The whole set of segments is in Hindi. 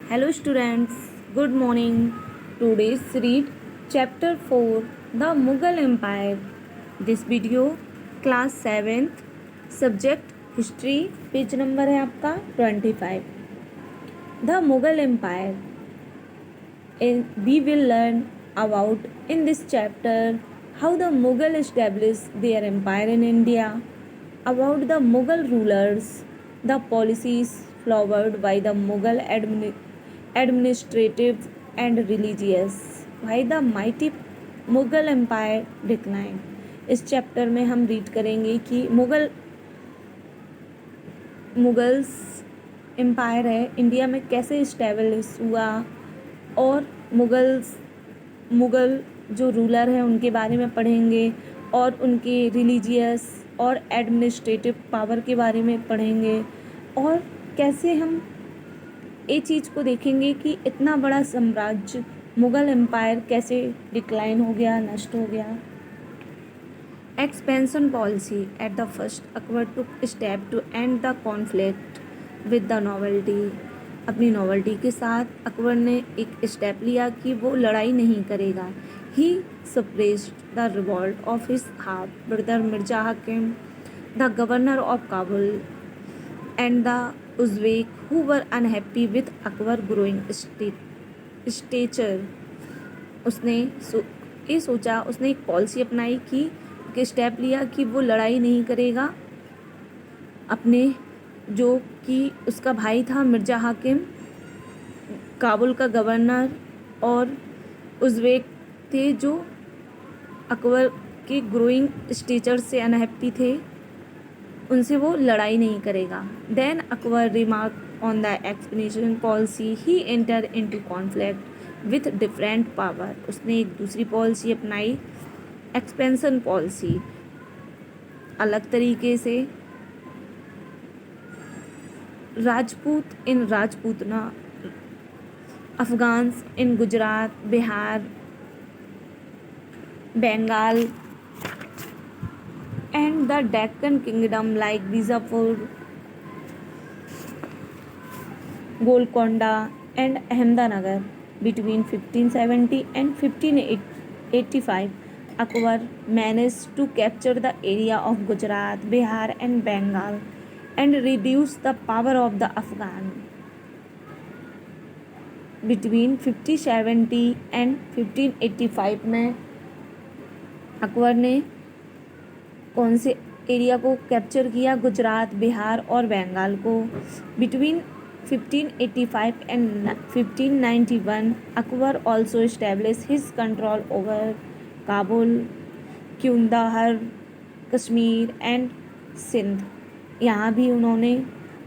Hello students, good morning. Today's read chapter 4 The Mughal Empire. This video class 7th subject history page number है आपका 25. The Mughal Empire. We will learn about in this chapter how the Mughal established their empire in India, about the Mughal rulers, the policies followed by the Mughal administrative and religious, why the mighty Mughal empire decline. इस चैप्टर में हम रीड करेंगे कि मुग़ल्स एम्पायर है इंडिया में कैसे इस्टेब्लिश हुआ और मुग़ल जो रूलर हैं उनके बारे में पढ़ेंगे और उनके रिलीजियस और एडमिनिस्ट्रेटिव पावर के बारे में पढ़ेंगे और कैसे हम ये चीज़ को देखेंगे कि इतना बड़ा साम्राज्य मुग़ल एम्पायर कैसे डिक्लाइन हो गया, नष्ट हो गया. Expansion policy. At the first Akbar took step to end the conflict with the novelty. अपनी नॉवेल्टी के साथ अकबर ने एक स्टेप लिया कि वो लड़ाई नहीं करेगा. He suppressed the revolt of his half brother Mirza Hakim, the governor of Kabul, and the Uzbek who were unhappy with Akbar growing stature. उसने ये सोचा, उसने एक पॉलिसी अपनाई कि स्टेप लिया कि वो लड़ाई नहीं करेगा. अपने जो कि उसका भाई था मिर्ज़ा हाकिम, काबुल का गवर्नर, और उज़्बेक थे जो अकबर के ग्रोइंग स्टेचर से अनहैप्पी थे, उनसे वो लड़ाई नहीं करेगा. Then Akbar remark on the expansion policy. He enter into conflict with different power. उसने एक दूसरी पॉलिसी अपनाई, एक्सपेंशन पॉलिसी, अलग तरीके से. Rajput in Rajputana, Afghans in Gujarat, Bihar, Bengal, and the Deccan kingdom like Bijapur, Golconda, and Ahmednagar. Between 1570 and 1585, Akbar managed to capture the area of Gujarat, Bihar, and Bengal and reduce the power of the Afghan. Between 1570 and 1585 में अकबर ने कौन से एरिया को कैप्चर किया? गुजरात, बिहार और बंगाल को. Between 1585 and 1591 Akbar also establish his control over Kabul, Kandahar, Kashmir and Sindh. यहाँ भी उन्होंने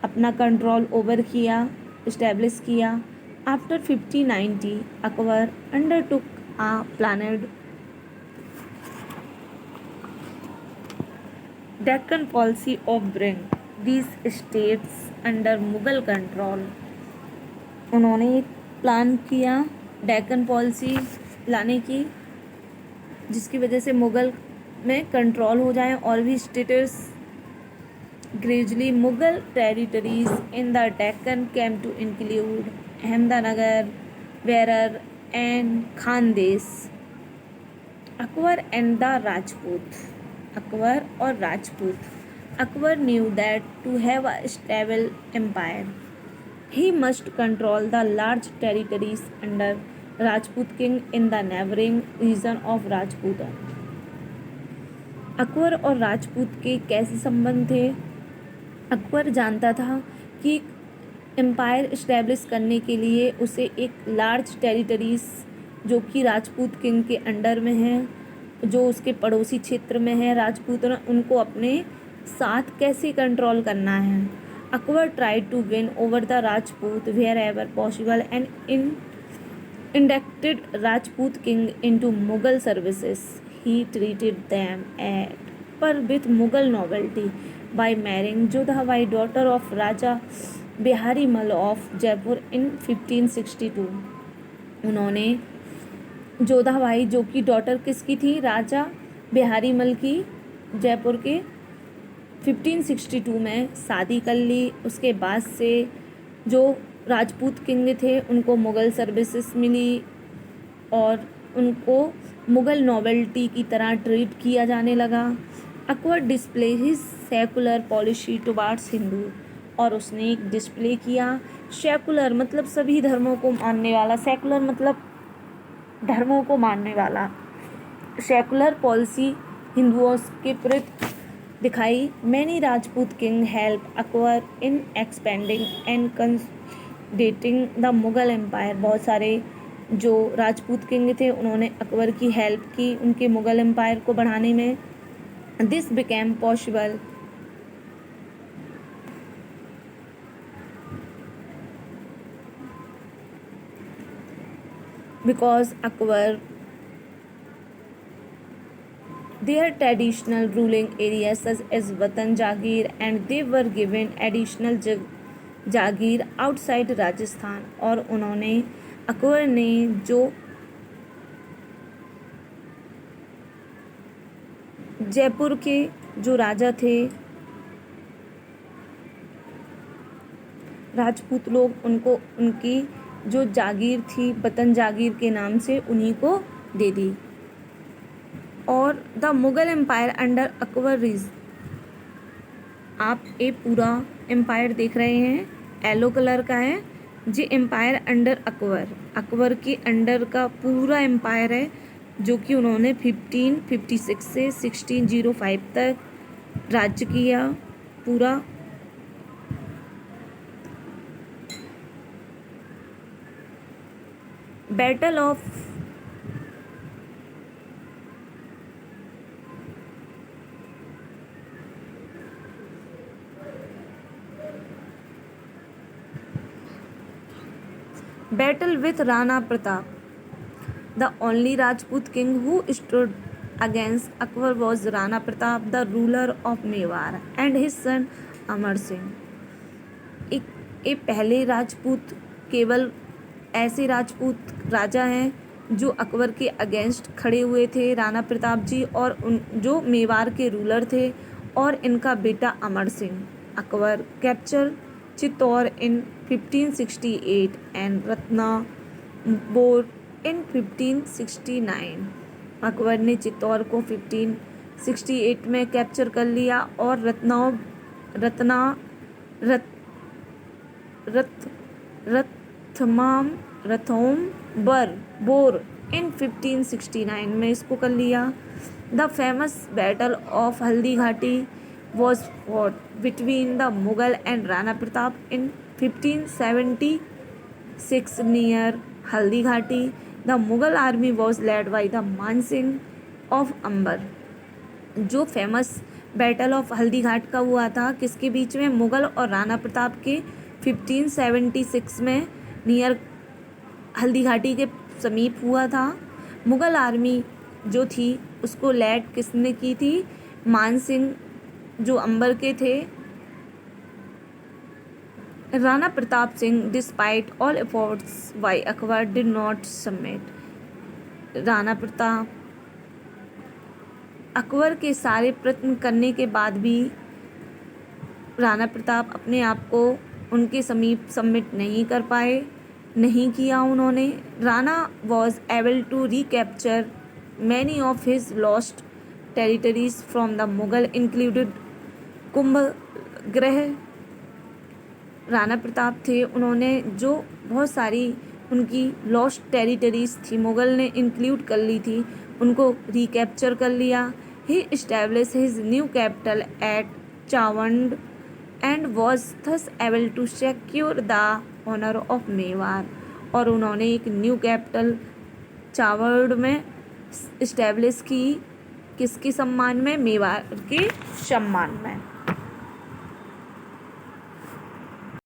अपना कंट्रोल ओवर किया, इस्टेब्लिश किया. After 1590 Akbar undertook a planned Deccan policy of bring these states under Mughal control. उन्होंने एक प्लान किया डेक्कन पॉलिसी लाने की, जिसकी वजह से मुग़ल में कंट्रोल हो जाए और भी states. Gradually Mughal territories in the Deccan came to include Ahmednagar, Berar and Khandesh. Akbar and the Rajput. Akbar और Rajput. Akbar knew that to have a stable empire he must control the large territories under Rajput king in the neighbouring region of Rajputana. Akbar और राजपूत के कैसे संबंध थे? अकबर जानता था कि एम्पायर इस्टेब्लिश करने के लिए उसे एक लार्ज टेरिटरीज जो कि राजपूत किंग के अंडर में है, जो उसके पड़ोसी क्षेत्र में है राजपूत, उनको अपने साथ कैसे कंट्रोल करना है. Akbar try to win over the Rajput wherever possible and inducted Rajput king into Mughal services. He treated them at par with Mughal novelty by marrying Jodhabai, daughter of Raja Bihari Mal of Jaipur इन 1562. उन्होंने जोधाबाई, जो कि डॉटर किसकी थी? राजा बिहारी मल की, जयपुर के, 1562 में शादी कर ली. उसके बाद से जो राजपूत किंग थे उनको मुग़ल सर्विसेज मिली और उनको मुग़ल नॉवेल्टी की तरह ट्रीट किया जाने लगा। Akbar display his secular policy towards Hindu, और उसने एक डिस्प्ले किया। सेकुलर मतलब सभी धर्मों को मानने वाला, सेकुलर मतलब धर्मों को मानने वाला, सेकुलर पॉलिसी हिंदुओं के प्रति दिखाई। Many Rajput king help Akbar in expanding and consolidating the Mughal empire. बहुत सारे जो राजपूत किंग थे उन्होंने अकबर की हेल्प की उनके मुग़ल एम्पायर को बढ़ाने में। This became possible because Akbar their traditional ruling areas such as Watan Jagir, and they were given additional Jagir outside Rajasthan. और उन्होंने अकबर ने जो जयपुर के जो राजा थे राजपूत लोग, उनको उनकी जो जागीर थी वतन जागीर के नाम से उन्हीं को दे दी। और the Mughal empire under Akbar रीज, आप ये पूरा एम्पायर देख रहे हैं येलो कलर का है, जी एम्पायर अंडर अकबर, अकबर के अंडर का पूरा एम्पायर है जो कि उन्होंने 1556 से 1605 तक राज्य किया पूरा। Battle of battle with Rana Pratap. The only Rajput king who stood against Akbar was Rana Pratap, the ruler of Mewar, and his son Amar Singh. एक पहले राजपूत, केवल ऐसे राजपूत राजा हैं जो अकबर के अगेंस्ट खड़े हुए थे, राणा प्रताप जी और उन जो मेवाड़ के रूलर थे, और इनका बेटा Amar Singh. Akbar capture Chittor in 1568 and Ranthambore in 1569। Akbar ने चित्तौड़ को 1568 में कैप्चर कर लिया और बोर इन 1569 में इसको कर लिया। The famous battle of Haldi Ghati was fought between the Mughal and Rana Pratap in 1576 near Haldi Ghati. The Mughal army was led by the Mansingh of Amber. जो फेमस बैटल ऑफ हल्दी घाट का हुआ था किसके बीच में, मुगल और राणा प्रताप के 1576 में नियर हल्दी घाटी के समीप हुआ था। मुगल आर्मी जो थी उसको लेड किसने की थी, मान सिंह जो अंबर के थे। Rana Pratap Singh despite all efforts bye Akbar did not submit. Rana Pratap Akbar के सारे प्रयत्न करने के बाद भी राणा प्रताप अपने आप को उनके समीप सबमिट नहीं कर पाए, नहीं किया उन्होंने। Rana was able to recapture many of his lost territories from the Mughal included Kumbhalgarh. Rana Pratap थे, उन्होंने जो बहुत सारी उनकी लॉस्ट टेरिटरीज थी मुगल ने इंक्लूड कर ली थी, उनको रिकैप्चर कर लिया। He establish his new capital at Chavand and was thus able to secure the honour of Mewar. और उन्होंने एक न्यू कैपिटल चावंड में इस्टेब्लिश की, किसके सम्मान में, मेवाड़ के सम्मान में।